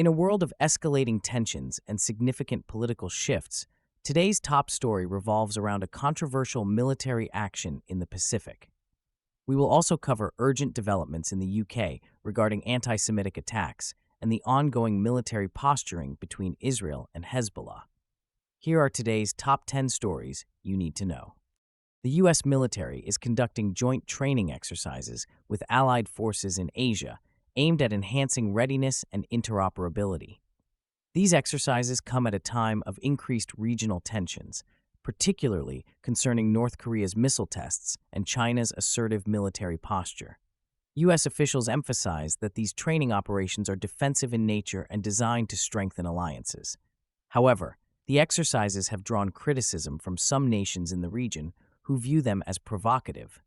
In a world of escalating tensions and significant political shifts, today's top story revolves around a controversial military action in the Pacific. We will also cover urgent developments in the UK regarding anti-Semitic attacks and the ongoing military posturing between Israel and Hezbollah. Here are today's top 10 stories you need to know. The U.S. military is conducting joint training exercises with allied forces in Asia aimed at enhancing readiness and interoperability. These exercises come at a time of increased regional tensions, particularly concerning North Korea's missile tests and China's assertive military posture. U.S. officials emphasize that these training operations are defensive in nature and designed to strengthen alliances. However, the exercises have drawn criticism from some nations in the region who view them as provocative.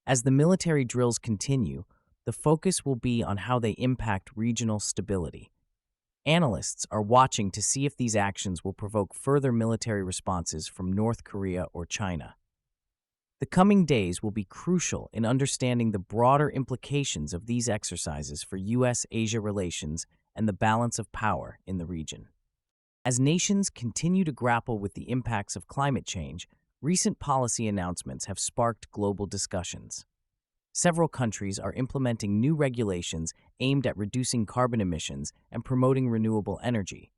As the military drills continue, the focus will be on how they impact regional stability. Analysts are watching to see if these actions will provoke further military responses from North Korea or China. The coming days will be crucial in understanding the broader implications of these exercises for U.S.-Asia relations and the balance of power in the region. As nations continue to grapple with the impacts of climate change, recent policy announcements have sparked global discussions. Several countries are implementing new regulations aimed at reducing carbon emissions and promoting renewable energy.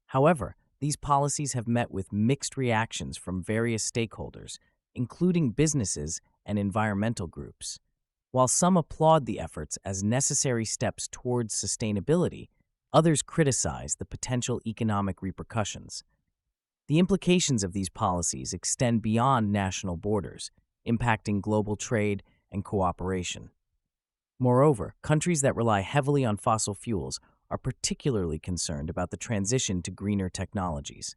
However, these policies have met with mixed reactions from various stakeholders, including businesses and environmental groups. While some applaud the efforts as necessary steps towards sustainability, others criticize the potential economic repercussions. The implications of these policies extend beyond national borders, impacting global trade and cooperation. Moreover, countries that rely heavily on fossil fuels are particularly concerned about the transition to greener technologies.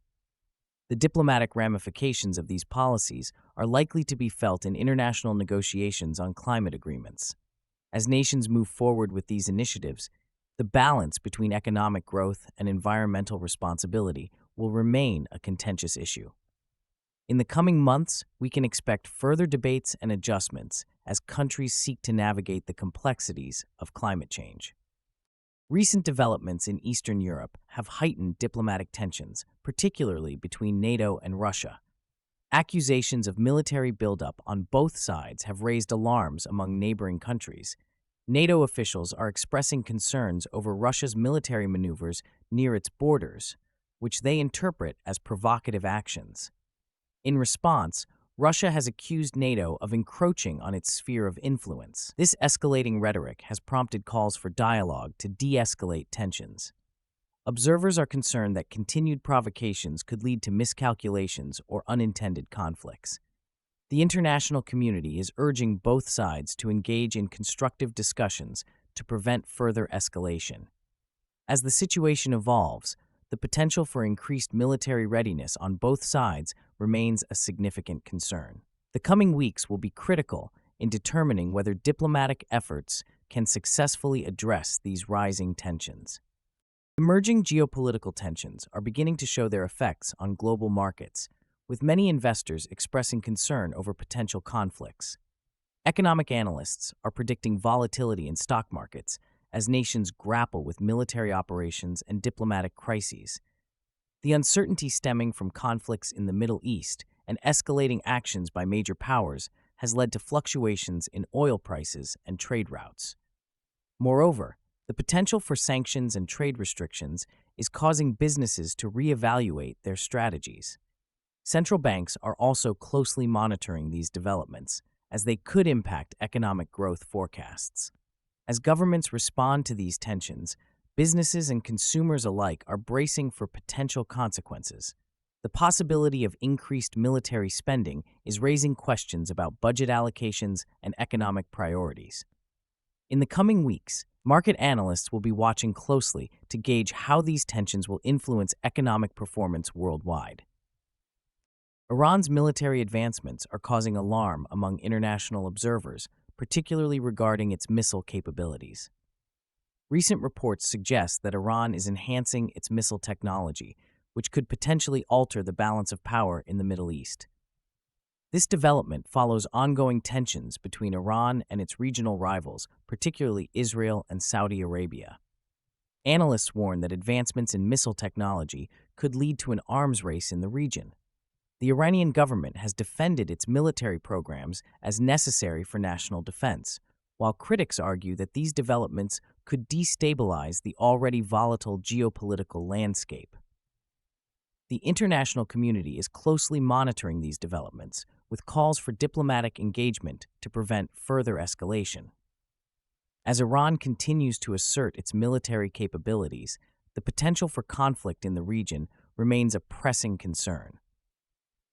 The diplomatic ramifications of these policies are likely to be felt in international negotiations on climate agreements. As nations move forward with these initiatives, the balance between economic growth and environmental responsibility will remain a contentious issue. In the coming months, we can expect further debates and adjustments as countries seek to navigate the complexities of climate change. Recent developments in Eastern Europe have heightened diplomatic tensions, particularly between NATO and Russia. Accusations of military buildup on both sides have raised alarms among neighboring countries. NATO officials are expressing concerns over Russia's military maneuvers near its borders, which they interpret as provocative actions. In response, Russia has accused NATO of encroaching on its sphere of influence. This escalating rhetoric has prompted calls for dialogue to de-escalate tensions. Observers are concerned that continued provocations could lead to miscalculations or unintended conflicts. The international community is urging both sides to engage in constructive discussions to prevent further escalation. As the situation evolves, the potential for increased military readiness on both sides remains a significant concern. The coming weeks will be critical in determining whether diplomatic efforts can successfully address these rising tensions. Emerging geopolitical tensions are beginning to show their effects on global markets, with many investors expressing concern over potential conflicts. Economic analysts are predicting volatility in stock markets as nations grapple with military operations and diplomatic crises. The uncertainty stemming from conflicts in the Middle East and escalating actions by major powers has led to fluctuations in oil prices and trade routes. Moreover, the potential for sanctions and trade restrictions is causing businesses to reevaluate their strategies. Central banks are also closely monitoring these developments, as they could impact economic growth forecasts. As governments respond to these tensions, businesses and consumers alike are bracing for potential consequences. The possibility of increased military spending is raising questions about budget allocations and economic priorities. In the coming weeks, market analysts will be watching closely to gauge how these tensions will influence economic performance worldwide. Iran's military advancements are causing alarm among international observers, particularly regarding its missile capabilities. Recent reports suggest that Iran is enhancing its missile technology, which could potentially alter the balance of power in the Middle East. This development follows ongoing tensions between Iran and its regional rivals, particularly Israel and Saudi Arabia. Analysts warn that advancements in missile technology could lead to an arms race in the region. The Iranian government has defended its military programs as necessary for national defense, while critics argue that these developments could destabilize the already volatile geopolitical landscape. The international community is closely monitoring these developments, with calls for diplomatic engagement to prevent further escalation. As Iran continues to assert its military capabilities, the potential for conflict in the region remains a pressing concern.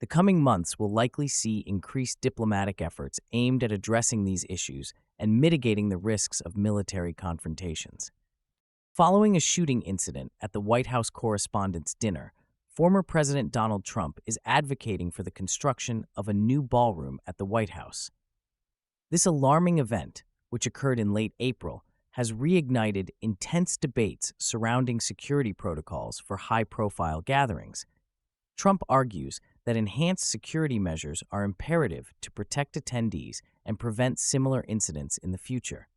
The coming months will likely see increased diplomatic efforts aimed at addressing these issues and mitigating the risks of military confrontations. Following a shooting incident at the White House Correspondents' Dinner, former President Donald Trump is advocating for the construction of a new ballroom at the White House. This alarming event, which occurred in late April, has reignited intense debates surrounding security protocols for high-profile gatherings. Trump argues that enhanced security measures are imperative to protect attendees and prevent similar incidents in the future.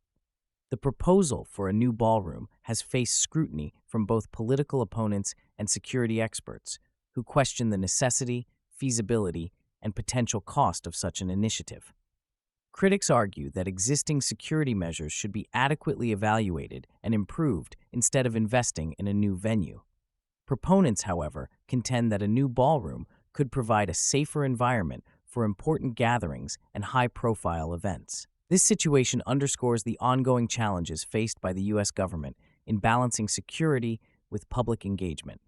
The proposal for a new ballroom has faced scrutiny from both political opponents and security experts, who question the necessity, feasibility, and potential cost of such an initiative. Critics argue that existing security measures should be adequately evaluated and improved instead of investing in a new venue. Proponents, however, contend that a new ballroom could provide a safer environment for important gatherings and high-profile events. This situation underscores the ongoing challenges faced by the U.S. government in balancing security with public engagement.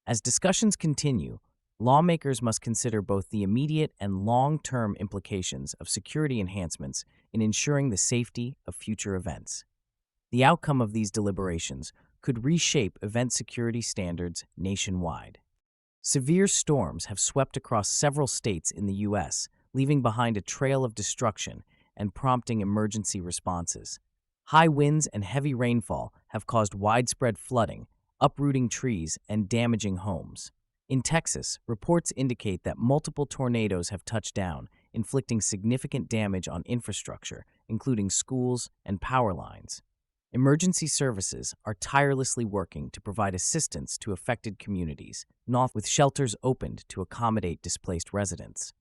As discussions continue, lawmakers must consider both the immediate and long-term implications of security enhancements in ensuring the safety of future events. The outcome of these deliberations could reshape event security standards nationwide. Severe storms have swept across several states in the U.S., leaving behind a trail of destruction and prompting emergency responses. High winds and heavy rainfall have caused widespread flooding, uprooting trees and damaging homes. In Texas, reports indicate that multiple tornadoes have touched down, inflicting significant damage on infrastructure, including schools and power lines. Emergency services are tirelessly working to provide assistance to affected communities, with shelters opened to accommodate displaced residents.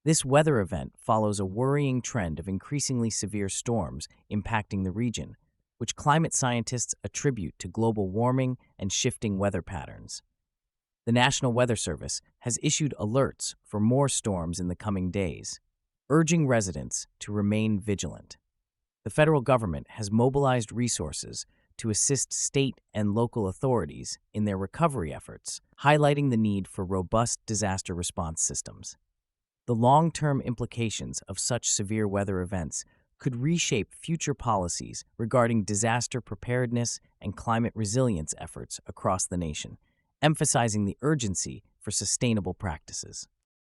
This weather event follows a worrying trend of increasingly severe storms impacting the region, which climate scientists attribute to global warming and shifting weather patterns. The National Weather Service has issued alerts for more storms in the coming days, urging residents to remain vigilant. The federal government has mobilized resources to assist state and local authorities in their recovery efforts, highlighting the need for robust disaster response systems. The long-term implications of such severe weather events could reshape future policies regarding disaster preparedness and climate resilience efforts across the nation, emphasizing the urgency for sustainable practices.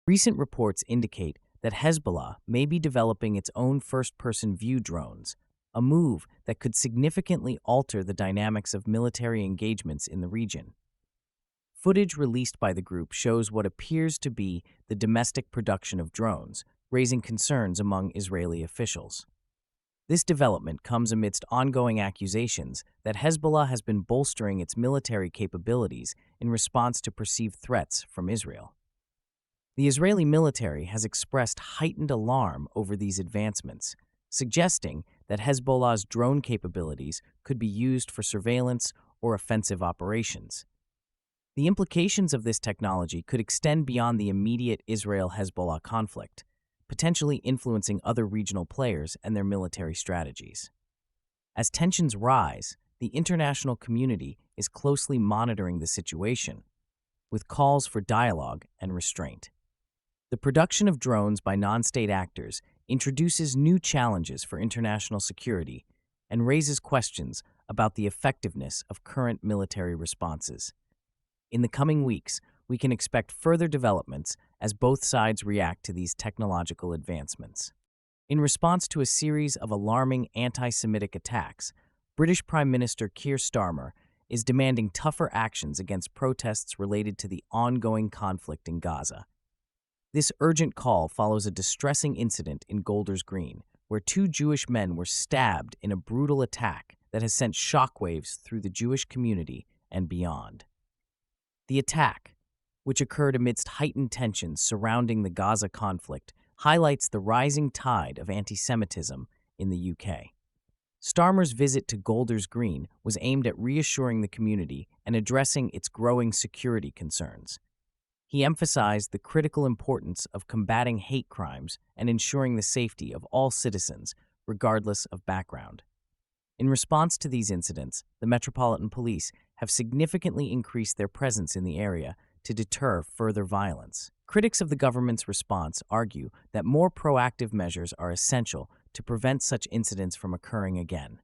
Recent reports indicate that Hezbollah may be developing its own first-person view drones, a move that could significantly alter the dynamics of military engagements in the region. Footage released by the group shows what appears to be the domestic production of drones, raising concerns among Israeli officials. This development comes amidst ongoing accusations that Hezbollah has been bolstering its military capabilities in response to perceived threats from Israel. The Israeli military has expressed heightened alarm over these advancements, suggesting that Hezbollah's drone capabilities could be used for surveillance or offensive operations. The implications of this technology could extend beyond the immediate Israel-Hezbollah conflict, potentially influencing other regional players and their military strategies. As tensions rise, the international community is closely monitoring the situation, with calls for dialogue and restraint. The production of drones by non-state actors introduces new challenges for international security and raises questions about the effectiveness of current military responses. In the coming weeks, we can expect further developments as both sides react to these technological advancements. In response to a series of alarming anti-Semitic attacks, British Prime Minister Keir Starmer is demanding tougher actions against protests related to the ongoing conflict in Gaza. This urgent call follows a distressing incident in Golders Green, where two Jewish men were stabbed in a brutal attack that has sent shockwaves through the Jewish community and beyond. The attack, which occurred amidst heightened tensions surrounding the Gaza conflict, highlights the rising tide of anti-Semitism in the UK. Starmer's visit to Golders Green was aimed at reassuring the community and addressing its growing security concerns. He emphasized the critical importance of combating hate crimes and ensuring the safety of all citizens, regardless of background. In response to these incidents, the Metropolitan Police have significantly increased their presence in the area to deter further violence. Critics of the government's response argue that more proactive measures are essential to prevent such incidents from occurring again.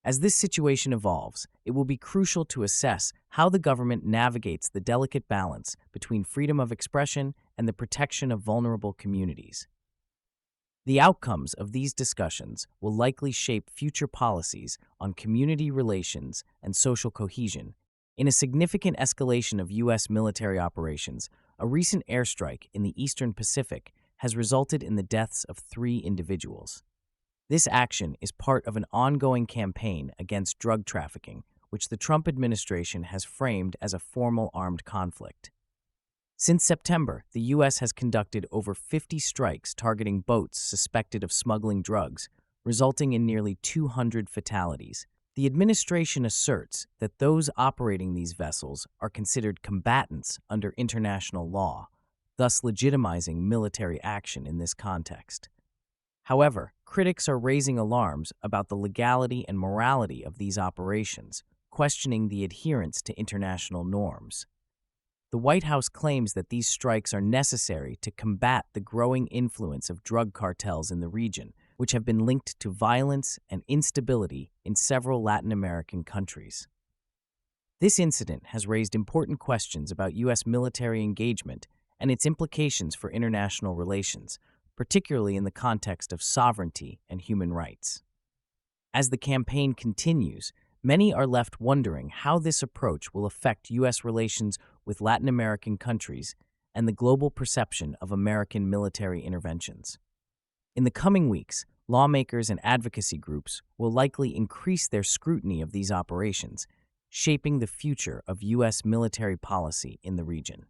As this situation evolves, it will be crucial to assess how the government navigates the delicate balance between freedom of expression and the protection of vulnerable communities. The outcomes of these discussions will likely shape future policies on community relations and social cohesion. In a significant escalation of U.S. military operations, a recent airstrike in the Eastern Pacific has resulted in the deaths of 3 individuals. This action is part of an ongoing campaign against drug trafficking, which the Trump administration has framed as a formal armed conflict. Since September, the U.S. has conducted over 50 strikes targeting boats suspected of smuggling drugs, resulting in nearly 200 fatalities. The administration asserts that those operating these vessels are considered combatants under international law, thus legitimizing military action in this context. However, critics are raising alarms about the legality and morality of these operations, questioning the adherence to international norms. The White House claims that these strikes are necessary to combat the growing influence of drug cartels in the region, which have been linked to violence and instability in several Latin American countries. This incident has raised important questions about U.S. military engagement and its implications for international relations, particularly in the context of sovereignty and human rights. As the campaign continues, many are left wondering how this approach will affect U.S. relations with Latin American countries and the global perception of American military interventions. In the coming weeks, lawmakers and advocacy groups will likely increase their scrutiny of these operations, shaping the future of U.S. military policy in the region.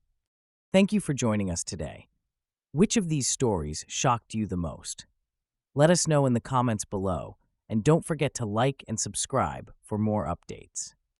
Thank you for joining us today. Which of these stories shocked you the most? Let us know in the comments below, and don't forget to like and subscribe for more updates.